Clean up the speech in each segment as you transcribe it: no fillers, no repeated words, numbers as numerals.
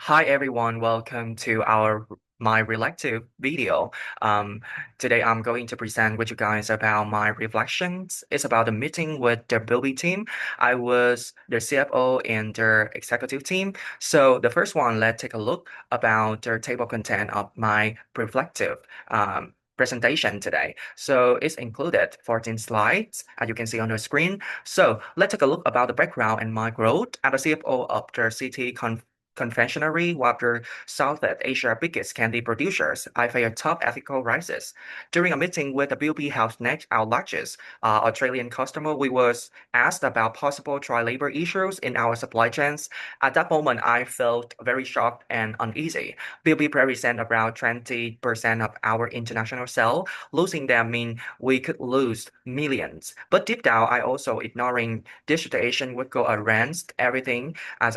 Hi everyone, welcome to my reflective video. Um, Today I'm going to present with you guys about my reflections. It's about the meeting with the BUS team. I was the CFO and their executive team. So the first one, let's take a look about the table content of my reflective presentation today. So it's included 14 slides, as you can see on the screen. So let's take a look about the background and my growth as the CFO of the city confectionery, water Southeast Asia biggest candy producers. I face top ethical rises. During a meeting with the BUP House Next, our largest Australian customer, we was asked about possible child labor issues in our supply chains. At that moment, I felt very shocked and uneasy. BUP represent around 20% of our international sales. Losing them mean we could lose millions. But deep down, I also ignoring this situation would go against everything as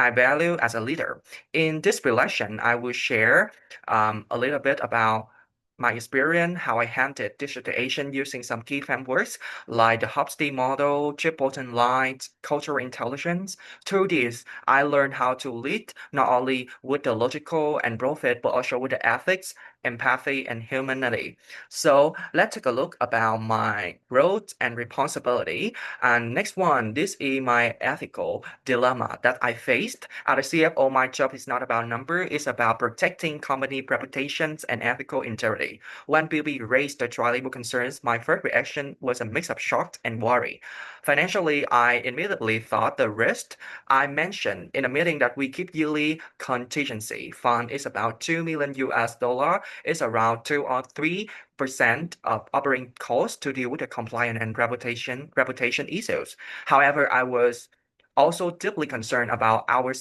I value as a leader. In this relation, I will share a little bit about my experience, how I handled digitalization using some key frameworks like the Hopstein model, chip bottom lines, cultural intelligence. Through this, I learned how to lead not only with the logical and profit, but also with the ethics, empathy, and humanity. So let's take a look about my growth and responsibility. And next one, this is my ethical dilemma that I faced. As a CFO, my job is not about number, it's about protecting company reputations and ethical integrity. When BB raised the trial labor concerns, my first reaction was a mix of shock and worry. Financially, I immediately thought the risk I mentioned in a meeting that we keep yearly contingency fund is about 2 million US dollar, is around 2 or 3% of operating costs to deal with the compliance and reputation issues. However, I was also deeply concerned about our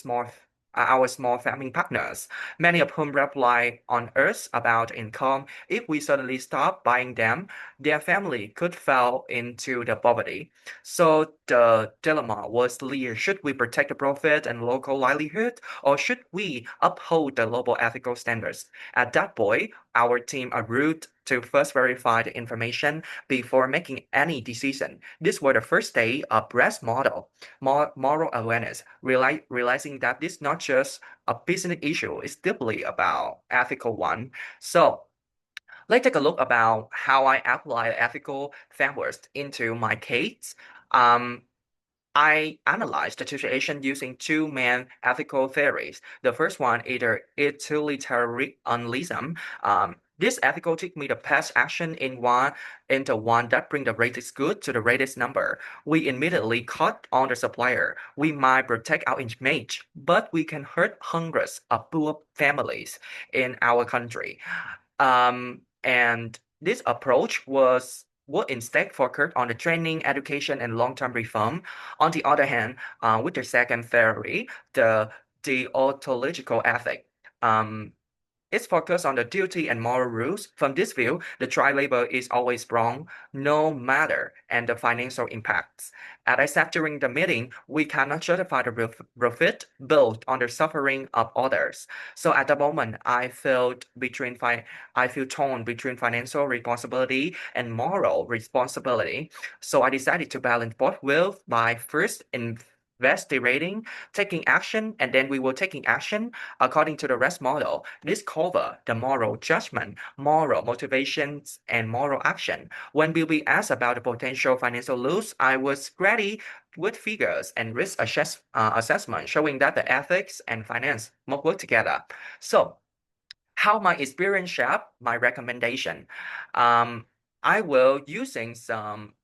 small farming partners, many of whom rely on us about income. If we suddenly stop buying them, their family could fall into the poverty. So the dilemma was clear. Should we protect the profit and local livelihood, or should we uphold the global ethical standards? At that point, our team agreed to first verify the information before making any decision. This was the first day of breast moral awareness, realizing that this is not just a business issue, it's deeply about ethical one. So let's take a look about how I apply ethical frameworks into my case. Um, I analyzed the situation using two main ethical theories. The first one, either utilitarianism. This ethical took me the past action in the one that bring the greatest good to the greatest number. We immediately cut on the supplier. We might protect our image, but we can hurt hundreds of poor families in our country. And this approach would instead focus on the training, education, and long-term reform. On the other hand, with the second theory, the ontological ethic, um, it's focused on the duty and moral rules. From this view, the child labor is always wrong, no matter and the financial impacts. As I said during the meeting, we cannot justify the profit built on the suffering of others. So at the moment, I feel torn between financial responsibility and moral responsibility. So I decided to balance both wills by first investigating, taking action, and then we will taking action according to the REST model. This cover the moral judgment, moral motivations, and moral action. When we be asked about the potential financial loss, I was ready with figures and assessment showing that the ethics and finance must work together. So how my experience shape my recommendation. Um, I will using um,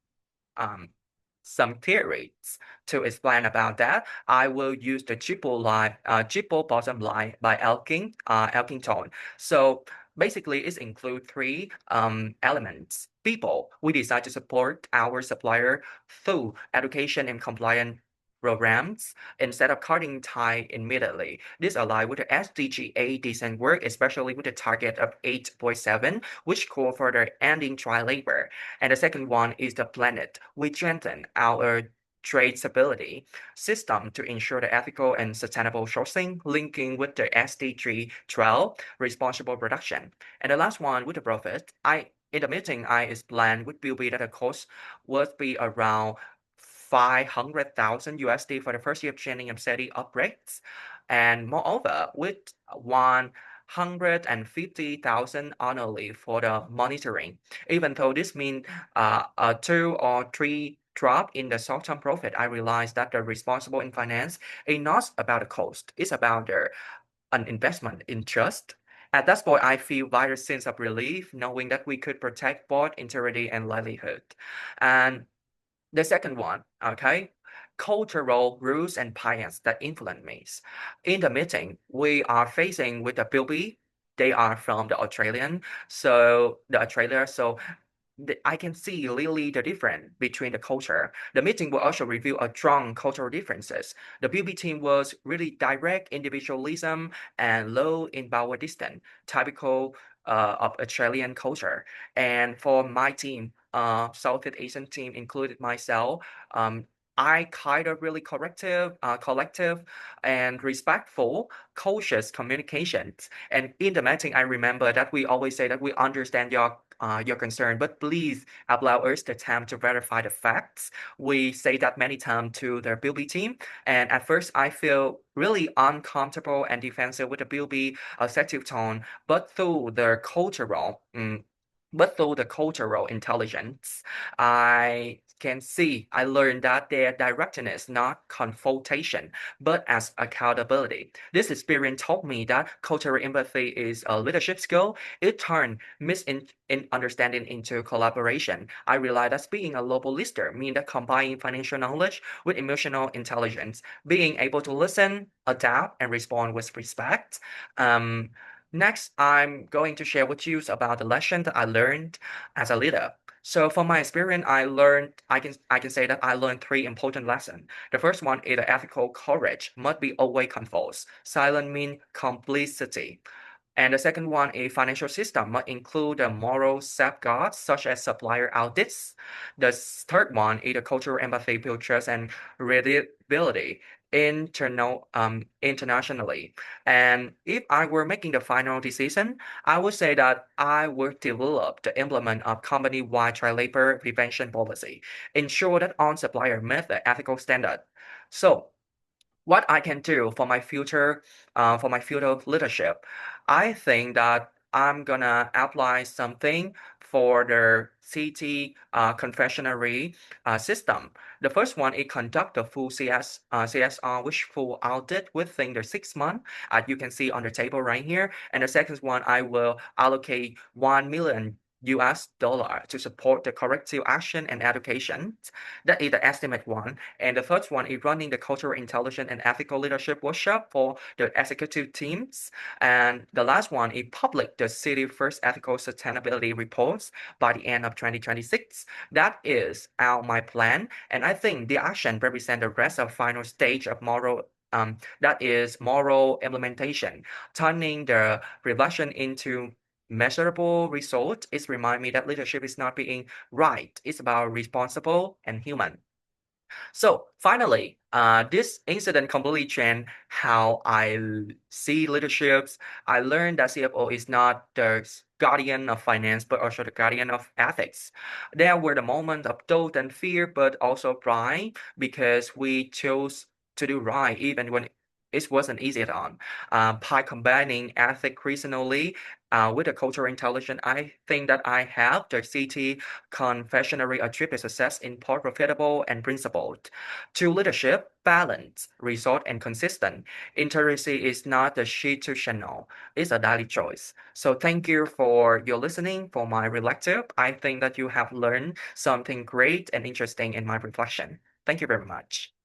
some theories to explain about that. I will use the triple bottom line by Elkington. So basically, it includes three elements. People, we decide to support our supplier through education and compliance programs instead of cutting tie immediately. This aligns with the SDGA decent work, especially with the target of 8.7, which call for the ending child labor. And the second one is the planet. We strengthen our traceability system to ensure the ethical and sustainable sourcing, linking with the SD312 responsible production. And the last one with the profit, in the meeting, I explained with Bill that the cost would be around 500,000 USD for the first year of training and steady upgrades. And moreover, with 150,000 annually for the monitoring. Even though this means a 2 or 3 drop in the short-term profit, I realized that the responsible in finance is not about the cost, it's about an investment in trust. At that point, I feel wider sense of relief knowing that we could protect both integrity and livelihood. And the second one, okay, cultural rules and bias that influence me. In the meeting, we are facing with the BUB. They are from the Australian, so the Australia. So I can see really the difference between the culture. The meeting will also reveal a strong cultural differences. The BB team was really direct individualism and low in power distance, typical of Australian culture. And for my team, Southeast Asian team included myself, I kind of really collective and respectful, cautious communications. And in the meeting, I remember that we always say that we understand your concern, but please allow us the time to verify the facts. We say that many times to the BB team, and at first I feel really uncomfortable and defensive with the BB assertive tone, but through the cultural intelligence, I learned that their directness, not confrontation, but as accountability. This experience taught me that cultural empathy is a leadership skill. It turned misunderstanding into collaboration. I realized that being a global leader means that combining financial knowledge with emotional intelligence, being able to listen, adapt, and respond with respect. Um, Next, I'm going to share with you about the lesson that I learned as a leader. So from my experience, I can say that I learned three important lessons. The first one is that ethical courage must be always controlled. Silent means complicity. And the second one, a financial system must include the moral safeguards such as supplier audits. The third one is the cultural empathy, build trust, and reliability internationally. And if I were making the final decision, I would say that I would develop the implement of company-wide child labor prevention policy, ensure that all supplier meet the ethical standard. So what I can do for my future leadership, I think that I'm gonna apply something for the city confessionary system. The first one is conduct the full CSR, which full audit within the 6 months. You can see on the table right here. And the second one, I will allocate 1 million US dollar to support the corrective action and education. That is the estimate one. And the third one is running the cultural intelligence and ethical leadership workshop for the executive teams. And the last one is public the city first ethical sustainability reports by the end of 2026. That is my plan. And I think the action represent the rest of final stage of that is moral implementation, turning the reflection into measurable result. It remind me that leadership is not being right. It's about responsible and human. So finally, this incident completely changed how see leaderships. I learned that CFO is not the guardian of finance, but also the guardian of ethics. There were the moments of doubt and fear, but also pride because we chose to do right even when it wasn't easy at all. By combining ethic reasonably with a cultural intelligence, I think that I have the CT confessionary attribute success in part profitable and principled. To leadership, balance, result, and consistent. Integrity is not a institutional, it's a daily choice. So thank you for your listening for my reflective. I think that you have learned something great and interesting in my reflection. Thank you very much.